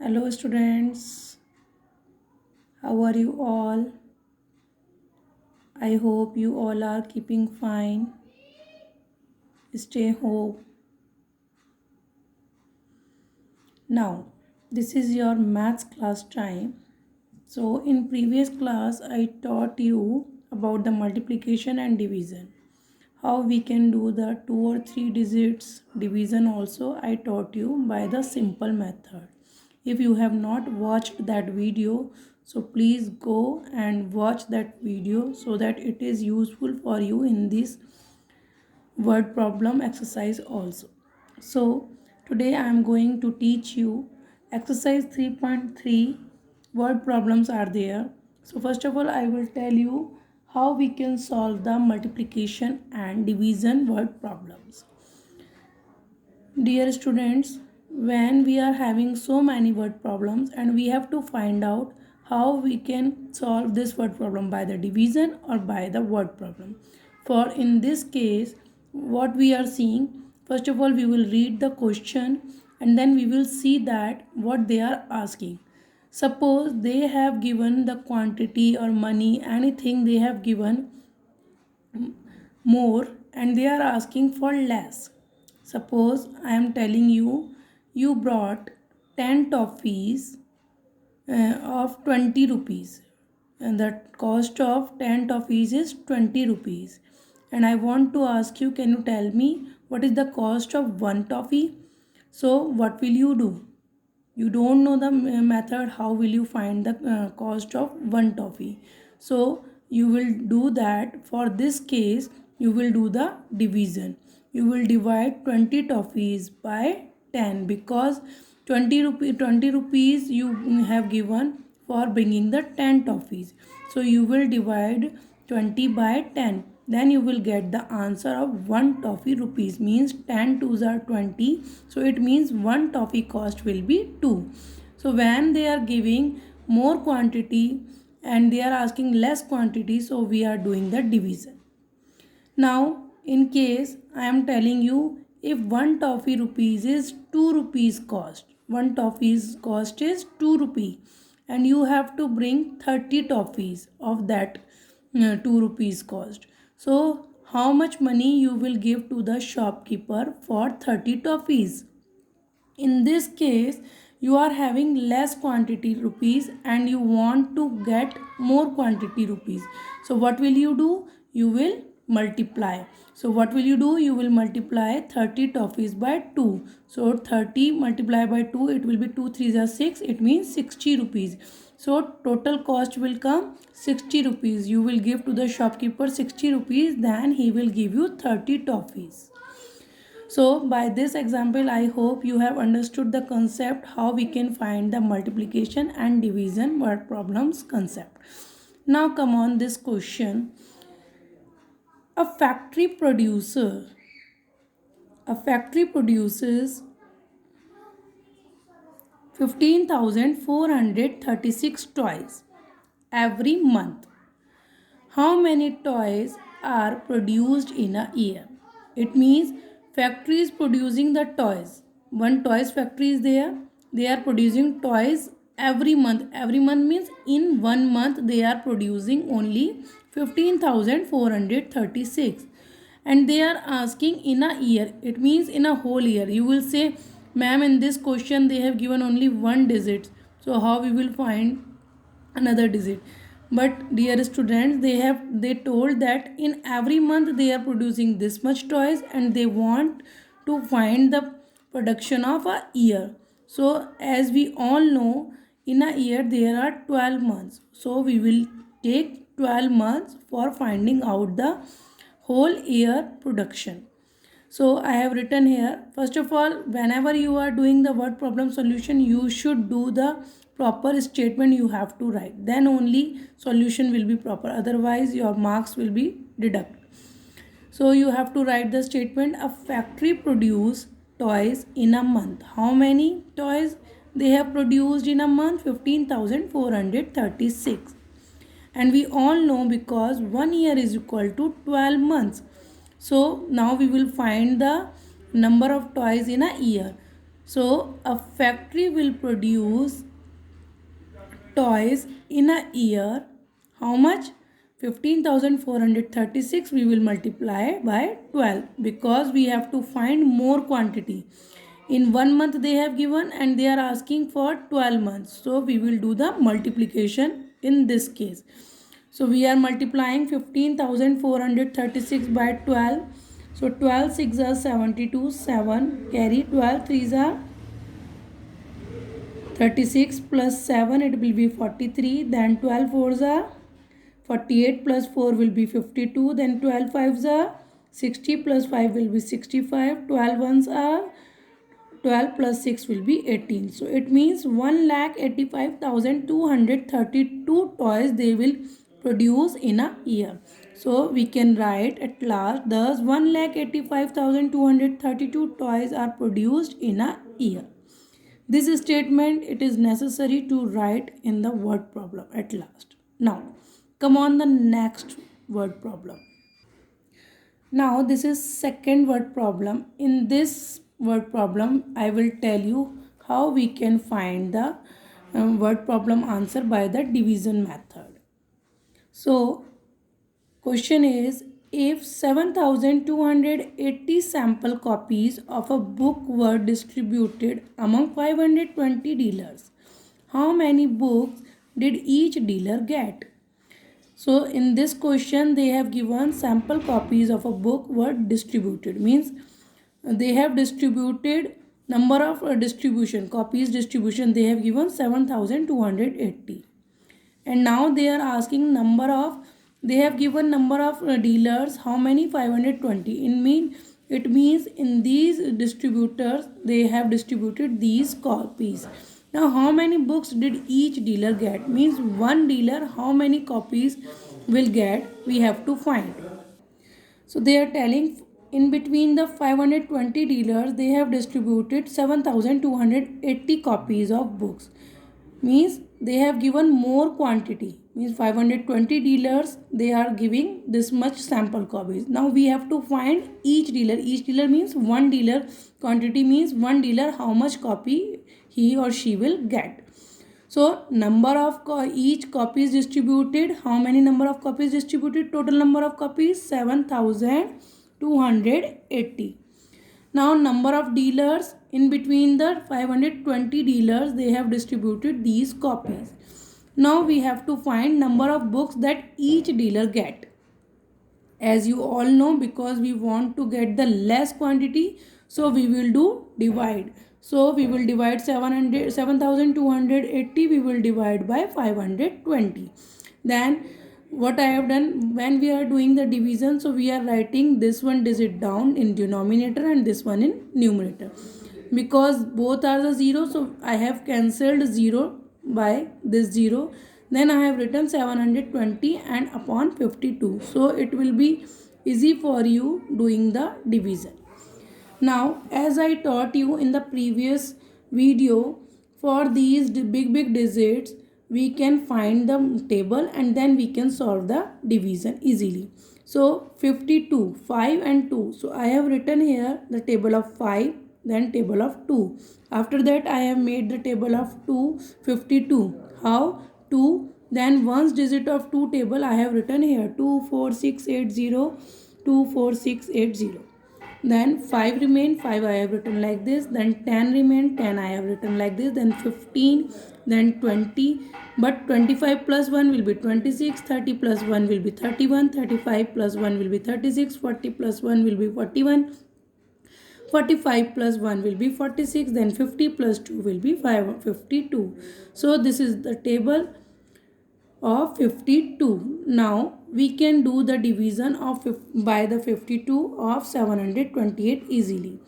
Hello, students. How are you all? I hope you all are keeping fine. Stay home. Now, this is your maths class time. So, in previous class, I taught you about the multiplication and division. How we can do the 2 or 3 digits division also I taught you by the simple method. If you have not watched that video, so please go and watch that video so that it is useful for you in this word problem exercise also. So today I am going to teach you exercise 3.3 word problems are there. So first of all I will tell you how we can solve the multiplication and division word problems. Dear students, when we are having so many word problems and we have to find out how we can solve this word problem by the division or by the word problem. For in this case, what we are seeing, first of all we will read the question and then we will see that what they are asking. Suppose they have given the quantity or money, anything they have given more and they are asking for less. Suppose I am telling you, you brought 10 toffees of 20 rupees and the cost of 10 toffees is 20 rupees. And I want to ask you, can you tell me what is the cost of one toffee? So what will you do? You don't know the method, how will you find the cost of one toffee? So you will do that. For this case you will do the division. You will divide 20 toffees by 10 because 20 rupees you have given for bringing the 10 toffees. So you will divide 20 by 10, then you will get the answer of 1 toffee rupees, means 10 twos are 20, so it means 1 toffee cost will be 2. So when they are giving more quantity and they are asking less quantity, so we are doing the division. Now in case I am telling you, if 1 toffee rupees is 2 rupees cost, 1 toffee's cost is 2 rupee and you have to bring 30 toffees of that 2 rupees cost. So how much money you will give to the shopkeeper for 30 toffees? In this case you are having less quantity rupees and you want to get more quantity rupees. So what will you do? You will multiply. So what will you do? You will multiply 30 toffees by 2. So 30 multiplied by 2, it will be 2 3s are 6, it means 60 rupees. So total cost will come 60 rupees. You will give to the shopkeeper 60 rupees, then he will give you 30 toffees. So by this example, I hope you have understood the concept how we can find the multiplication and division word problems concept. Now come on this question. A factory producer, a factory produces 15,436 toys every month. How many toys are produced in a year? It means factory is producing the toys. One toys factory is there. They are producing toys every month. Every month means in 1 month they are producing only 15,436. And they are asking in a year. It means in a whole year. You will say, ma'am, in this question they have given only one digit. So how we will find another digit? But dear students, they told that in every month they are producing this much toys and they want to find the production of a year. So as we all know, in a year there are 12 months. So we will take 12 months for finding out the whole year production. So I have written here, first of all, whenever you are doing the word problem solution, you should do the proper statement you have to write. Then only solution will be proper. Otherwise, your marks will be deducted. So you have to write the statement, a factory produce toys in a month. How many toys they have produced in a month? 15,436. And we all know because 1 year is equal to 12 months. So now we will find the number of toys in a year. So a factory will produce toys in a year. How much? 15,436 we will multiply by 12 because we have to find more quantity. In 1 month they have given and they are asking for 12 months. So we will do the multiplication in this case. So we are multiplying 15,436 by 12. So 12 6 are 72, 7 carry 12 3s are 36 plus 7 it will be 43, then 12 fours are 48 plus 4 will be 52, then 12 fives are 60 plus 5 will be 65, 12 ones are 12 plus 6 will be 18. So it means 1,85,232 toys they will produce in a year. So we can write at last, thus 1,85,232 toys are produced in a year. This statement it is necessary to write in the word problem at last. Now come on the next word problem. Now this is second word problem. In this word problem I will tell you how we can find the word problem answer by the division method. So question is, if 7,280 sample copies of a book were distributed among 520 dealers, how many books did each dealer get? So in this question they have given sample copies of a book were distributed, means they have distributed number of distribution copies distribution they have given 7,280, and now they are asking number of, they have given number of dealers how many, 520. It means in these distributors they have distributed these copies. Now how many books did each dealer get, means one dealer how many copies will get, we have to find. So they are telling in between the 520 dealers they have distributed 7,280 copies of books, means they have given more quantity, means 520 dealers they are giving this much sample copies. Now we have to find each dealer means one dealer, quantity means one dealer how much copy he or she will get. So number of each copies distributed, how many number of copies distributed, total number of copies 7,280. Now number of dealers, in between the 520 dealers they have distributed these copies. Now we have to find number of books that each dealer get. As you all know, because we want to get the less quantity, so we will do divide. So we will divide 7,280 we will divide by 520. Then what I have done, when we are doing the division, so we are writing this one digit down in denominator and this one in numerator. Because both are the 0, so I have cancelled 0 by this 0. Then I have written 720 and upon 52. So it will be easy for you doing the division. Now as I taught you in the previous video, for these big digits we can find the table and then we can solve the division easily. So 52, 5 and 2. So I have written here the table of 5, then table of 2. After that I have made the table of 2, 52. How? 2, then ones digit of 2 table I have written here 24680, 24680. Then 5 remain, 5 I have written like this, then 10 remain, 10 I have written like this, then 15, then 20, but 25 plus 1 will be 26, 30 plus 1 will be 31, 35 plus 1 will be 36, 40 plus 1 will be 41, 45 plus 1 will be 46, then 50 plus 2 will be 52. So this is the table of 52. Now we can do the division of by the 52 of 728 easily.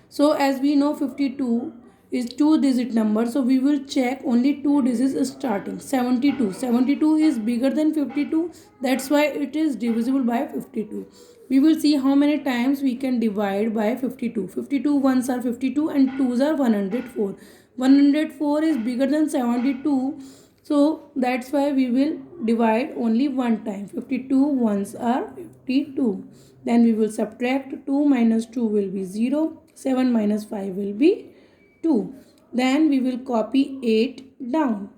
So as we know 52 is 2-digit number, so we will check only 2 digits starting. 72. 72 is bigger than 52, that's why it is divisible by 52. We will see how many times we can divide by 52. 52 ones are 52 and 2s are 104. 104 is bigger than 72. So that's why we will divide only one time. 52 ones are 52. Then we will subtract 2 minus 2 will be 0. 7 minus 5 will be 2. 2. Then we will copy 8 down.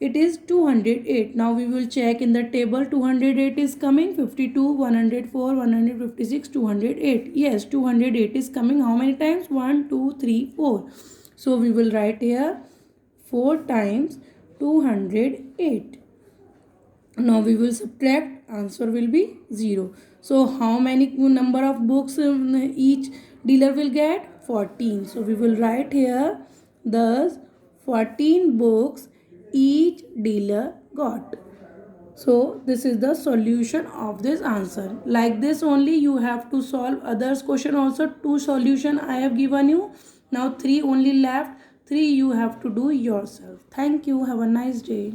It is 208. Now we will check in the table. 208 is coming. 52, 104, 156, 208. Yes, 208 is coming. How many times? 1, 2, 3, 4. So we will write here 4 times 208. Now we will subtract, answer will be 0. So how many number of books each dealer will get? 14. So we will write here, thus 14 books each dealer got. So this is the solution of this answer. Like this only you have to solve others question also. 2 solution I have given you. Now 3 only left. 3 you have to do yourself. Thank you. Have a nice day.